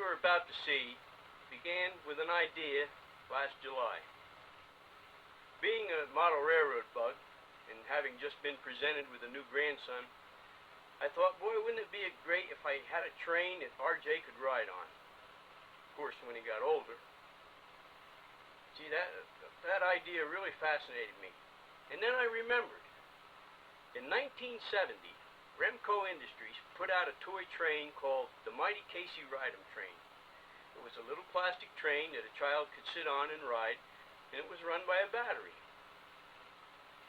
you are about to see began with an idea last July. Being a model railroad bug, and having just been presented with a new grandson, I thought, boy, wouldn't it be great if I had a train that RJ could ride on. Of course, when he got older. Gee, that idea really fascinated me. And then I remembered. In 1970, Remco Industries put out a toy train called the Mighty Casey Ride-'em train. It was a little plastic train that a child could sit on and ride, and it was run by a battery.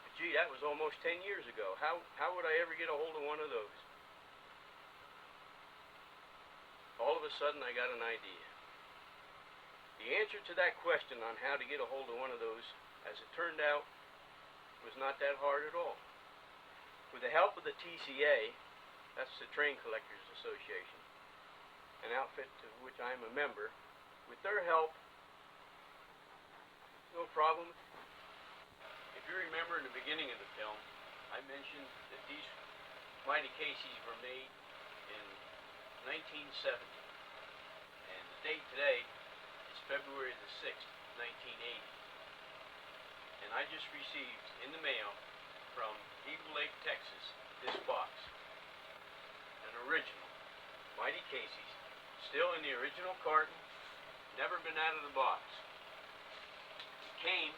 But gee, that was almost 10 years ago. How would I ever get a hold of one of those? All of a sudden, I got an idea. The answer to that question on how to get a hold of one of those, as it turned out, was not that hard at all. With the help of the TCA, that's the Train Collectors Association, an outfit of which I'm a member, with their help, no problem. If you remember in the beginning of the film, I mentioned that these Mighty Caseys were made in 1970. And the date today is February the 6th, 1980. And I just received in the mail from Eagle Lake, Texas, this box. An original Mighty Casey's, still in the original carton, never been out of the box. It came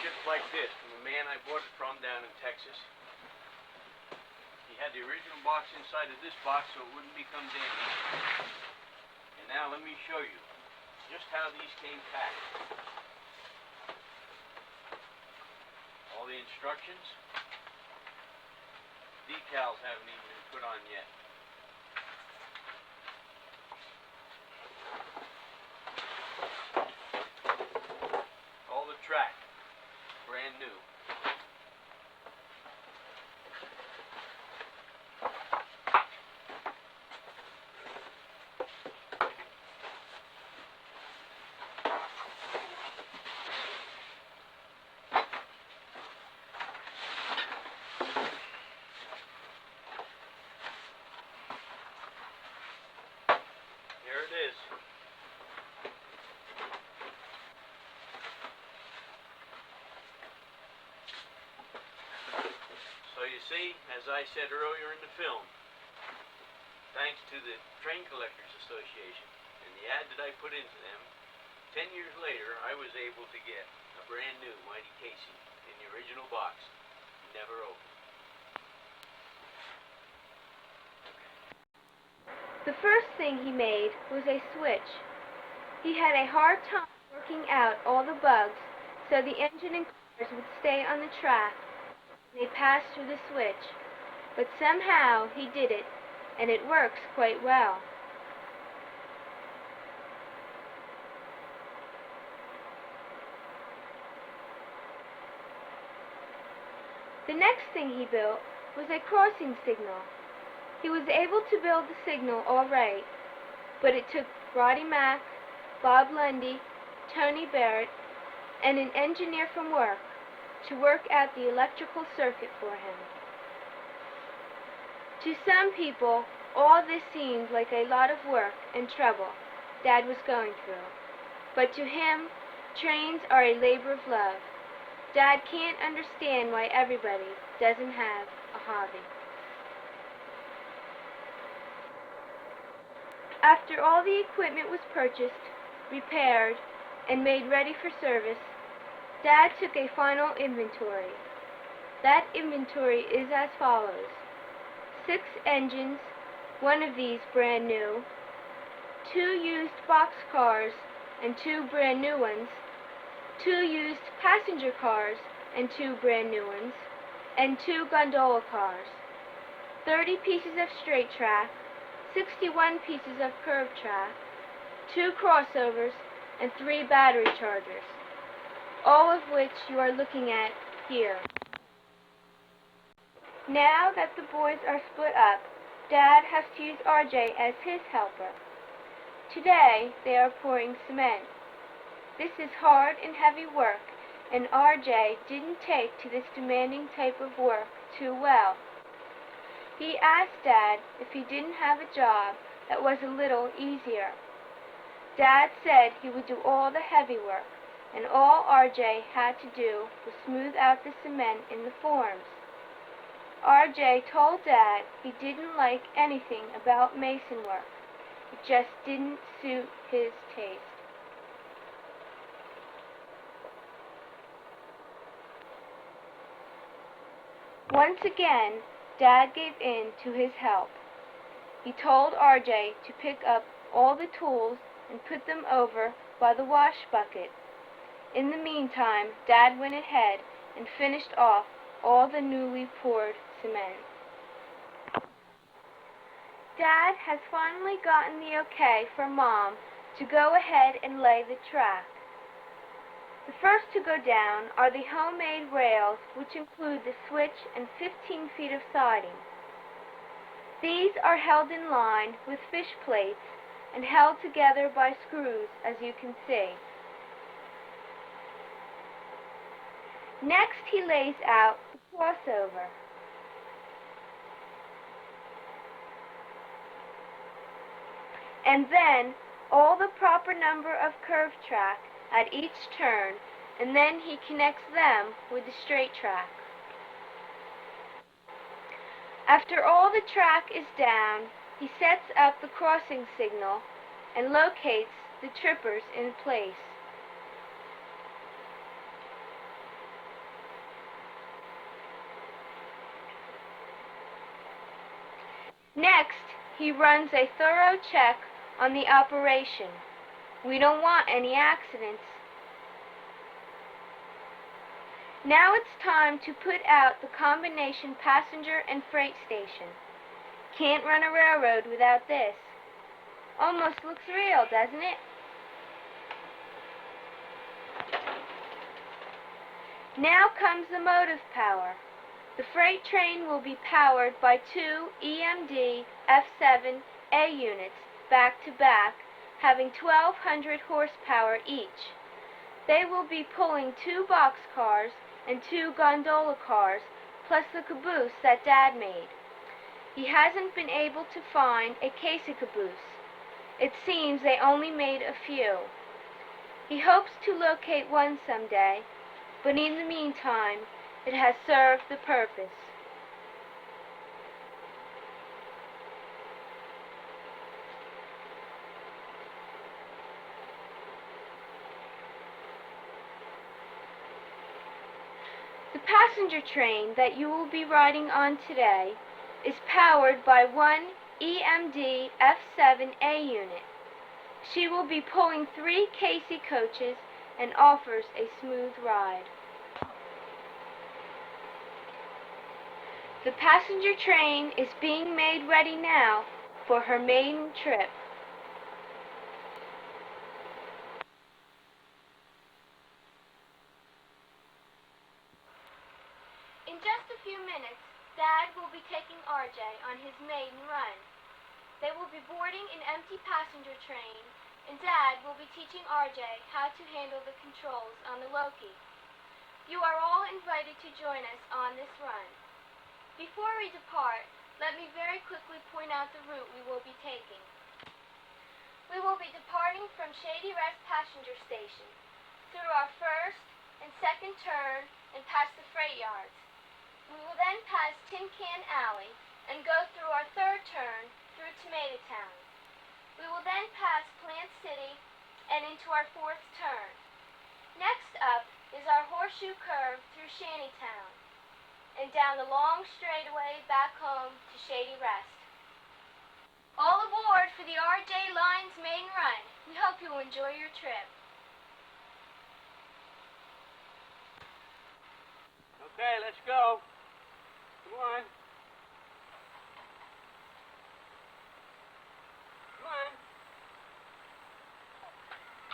shipped like this from the man I bought it from down in Texas. He had the original box inside of this box so it wouldn't become damaged. And now let me show you just how these came packed. All the instructions, decals haven't even been put on yet. All the track, brand new. There it is. So you see, as I said earlier in the film, thanks to the Train Collectors Association and the ad that I put into them, 10 years later I was able to get a brand new Mighty Casey in the original box, never opened. The first thing he made was a switch. He had a hard time working out all the bugs so the engine and cars would stay on the track when they passed through the switch. But somehow he did it, and it works quite well. The next thing he built was a crossing signal. He was able to build the signal all right, but it took Roddy Mack, Bob Lundy, Tony Barrett, and an engineer from work to work out the electrical circuit for him. To some people, all this seemed like a lot of work and trouble Dad was going through. But to him, trains are a labor of love. Dad can't understand why everybody doesn't have a hobby. After all the equipment was purchased, repaired, and made ready for service, Dad took a final inventory. That inventory is as follows: 6 engines, 1 of these brand new, 2 used boxcars and 2 brand new ones, 2 used passenger cars and 2 brand new ones, and 2 gondola cars, 30 pieces of straight track, 61 pieces of curved track, 2 crossovers, and 3 battery chargers, all of which you are looking at here. Now that the boys are split up, Dad has to use RJ as his helper. Today they are pouring cement. This is hard and heavy work, and RJ didn't take to this demanding type of work too well. He asked Dad if he didn't have a job that was a little easier. Dad said he would do all the heavy work, and all RJ had to do was smooth out the cement in the forms. RJ told Dad he didn't like anything about mason work. It just didn't suit his taste. Once again, Dad gave in to his help. He told RJ to pick up all the tools and put them over by the wash bucket. In the meantime, Dad went ahead and finished off all the newly poured cement. Dad has finally gotten the okay from Mom to go ahead and lay the track. The first to go down are the homemade rails, which include the switch and 15 feet of siding. These are held in line with fish plates and held together by screws, as you can see. Next, he lays out the crossover. And then all the proper number of curve track at each turn, and then he connects them with the straight track. After all the track is down, he sets up the crossing signal and locates the trippers in place. Next, he runs a thorough check on the operation. We don't want any accidents. Now it's time to put out the combination passenger and freight station. Can't run a railroad without this. Almost looks real, doesn't it? Now comes the motive power. The freight train will be powered by two EMD F7A units back to back, having 1,200 horsepower each. They will be pulling 2 boxcars and 2 gondola cars, plus the caboose that Dad made. He hasn't been able to find a Casey caboose. It seems they only made a few. He hopes to locate one someday, but in the meantime, it has served the purpose. The passenger train that you will be riding on today is powered by one EMD F7A unit. She will be pulling 3 Casey coaches and offers a smooth ride. The passenger train is being made ready now for her maiden trip. In just a few minutes, Dad will be taking RJ on his maiden run. They will be boarding an empty passenger train, and Dad will be teaching RJ how to handle the controls on the Loki. You are all invited to join us on this run. Before we depart, let me very quickly point out the route we will be taking. We will be departing from Shady Rest Passenger Station, through our first and second turn and past the freight yards. We will then pass Tin Can Alley and go through our third turn through Tomato Town. We will then pass Plant City and into our fourth turn. Next up is our horseshoe curve through Shantytown and down the long straightaway back home to Shady Rest. All aboard for the RJ Line's main run. We hope you'll enjoy your trip. Okay, let's go. Come on. Come on.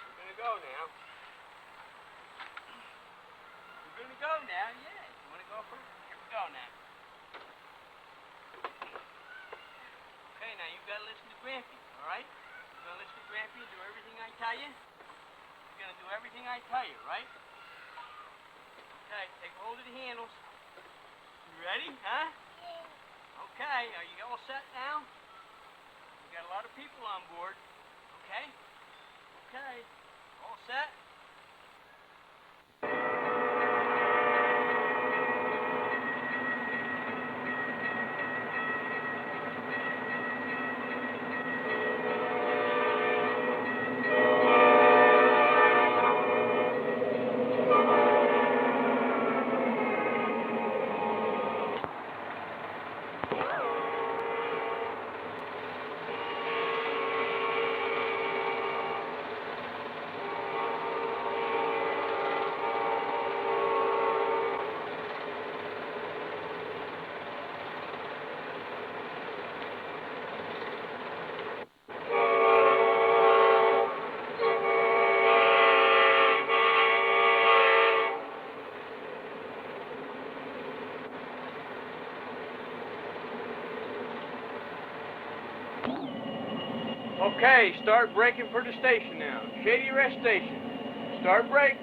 We're gonna go now. We're gonna go now, yeah. You wanna go first? Here we go now. Okay, now you've gotta listen to Grampy, alright? You're gonna listen to Grampy and do everything I tell you? You're gonna do everything I tell you, right? Okay, take hold of the handles. You ready, huh? Okay, are you all set now? We got a lot of people on board. Okay? Okay. All set? Okay, start braking for the station now. Shady Rest Station. Start brake.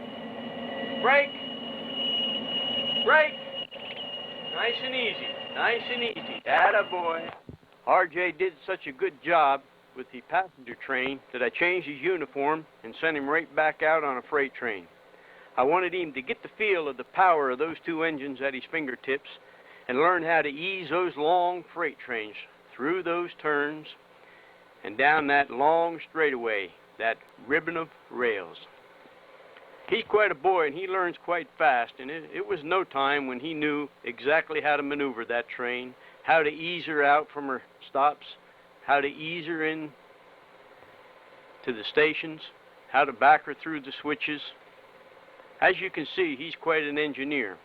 Brake. Brake. Nice and easy. Nice and easy. Attaboy. RJ did such a good job with the passenger train that I changed his uniform and sent him right back out on a freight train. I wanted him to get the feel of the power of those two engines at his fingertips and learn how to ease those long freight trains through those turns and down that long straightaway, that ribbon of rails. He's quite a boy, and he learns quite fast, and it was no time when he knew exactly how to maneuver that train, how to ease her out from her stops, how to ease her in to the stations, how to back her through the switches. As you can see, he's quite an engineer.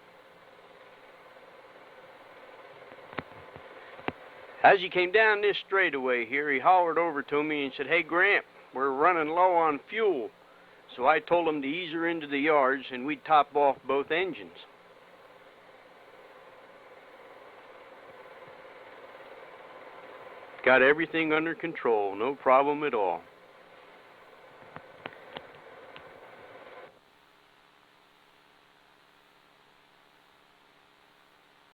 As he came down this straightaway here, he hollered over to me and said, "Hey, Gramp, we're running low on fuel." So I told him to ease her into the yards and we'd top off both engines. Got everything under control, no problem at all.